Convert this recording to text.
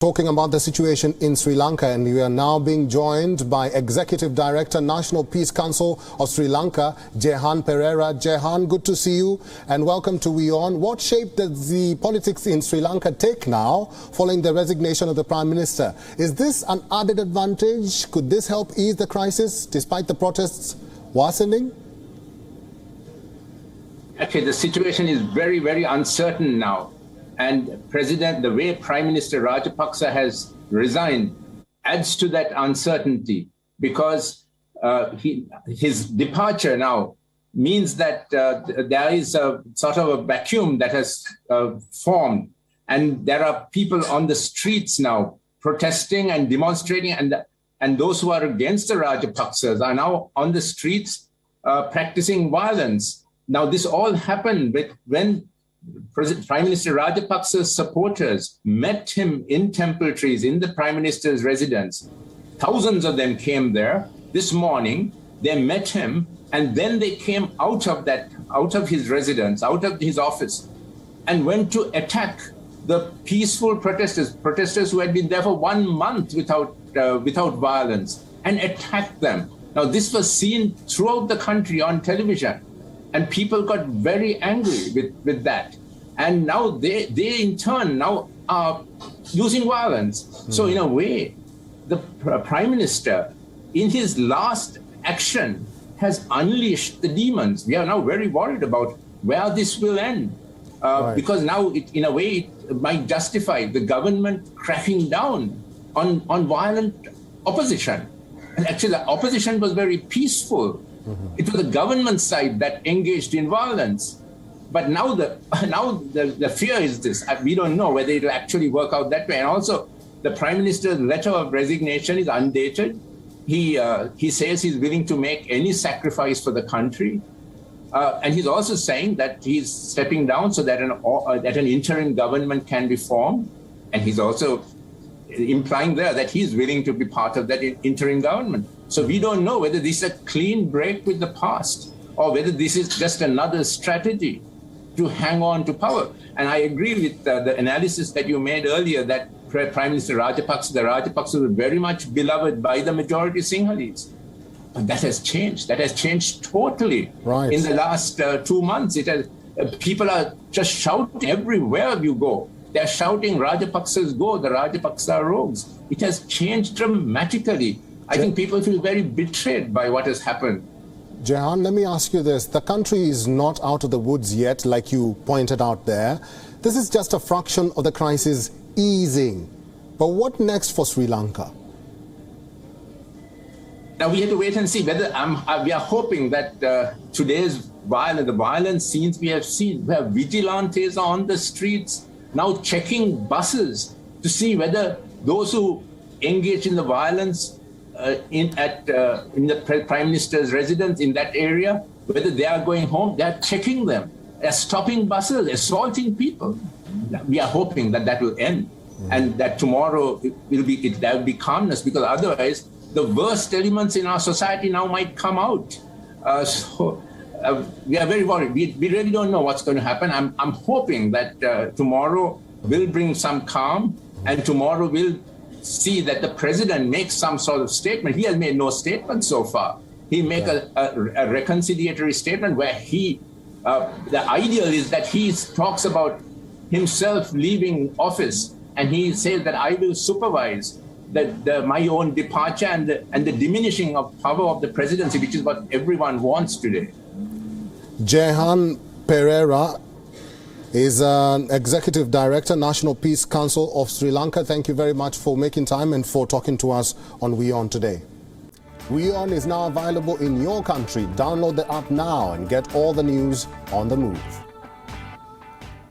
Talking about the situation in Sri Lanka, and we are now being joined by Executive Director, National Peace Council of Sri Lanka, Jehan Perera. Jehan, good to see you and welcome to WION. What shape does the politics in Sri Lanka take now following the resignation of the Prime Minister? Is this an added advantage? Could this help ease the crisis despite the protests worsening? Actually, the situation is very, very uncertain now. And the way Prime Minister Rajapaksa has resigned adds to that uncertainty, because his departure now means that there is a sort of a vacuum that has formed, and there are people on the streets now protesting and demonstrating, and those who are against the Rajapaksas are now on the streets practicing violence. Now, this all happened when Prime Minister Rajapaksa's supporters met him in Temple Trees, in the Prime Minister's residence. Thousands of them came there this morning. They met him, and then they came out of his residence, out of his office, and went to attack the peaceful protesters who had been there for 1 month without violence, and attacked them. Now, this was seen throughout the country on television. And people got very angry with that. And now they in turn now are using violence. So in a way, the Prime Minister, in his last action, has unleashed the demons. We are now very worried about where this will end. Right. Because now, in a way, it might justify the government cracking down on violent opposition. And actually, the opposition was very peaceful. It was the government side that engaged in violence. But now the fear is this. We don't know whether it will actually work out that way. And also, the Prime Minister's letter of resignation is undated. He says he's willing to make any sacrifice for the country. And he's also saying that he's stepping down so that an interim government can be formed. And he's also implying there that he's willing to be part of that interim government. So we don't know whether this is a clean break with the past or whether this is just another strategy to hang on to power. And I agree with the analysis that you made earlier that Prime Minister Rajapaksa, the Rajapaksas were very much beloved by the majority Sinhalese. But that has changed. That has changed totally in the last 2 months. People are just shouting everywhere you go. They're shouting, Rajapaksas go, the Rajapaksa rogues. It has changed dramatically. I think people feel very betrayed by what has happened. Jehan, let me ask you this. The country is not out of the woods yet, like you pointed out there. This is just a fraction of the crisis easing. But what next for Sri Lanka? Now, we have to wait and see whether we are hoping that today's the violent scenes we have seen, where vigilantes are on the streets, now checking buses to see whether those who engage in the violence in the Prime Minister's residence in that area, whether they are going home, they are checking them. They're stopping buses, assaulting people. We are hoping that will end, and that tomorrow there will be calmness, because otherwise the worst elements in our society now might come out. We are very worried. We really don't know what's going to happen. I'm hoping that tomorrow will bring some calm, and tomorrow will see that the president makes some sort of statement. He has made no statement so far. He make a reconciliatory statement where the ideal is that he talks about himself leaving office, and he says that I will supervise my own departure and the diminishing of power of the presidency, which is what everyone wants today. Jehan Perera is an Executive Director, National Peace Council of Sri Lanka. Thank you very much for making time and for talking to us on WION today. WION is now available in your country. Download the app now and get all the news on the move.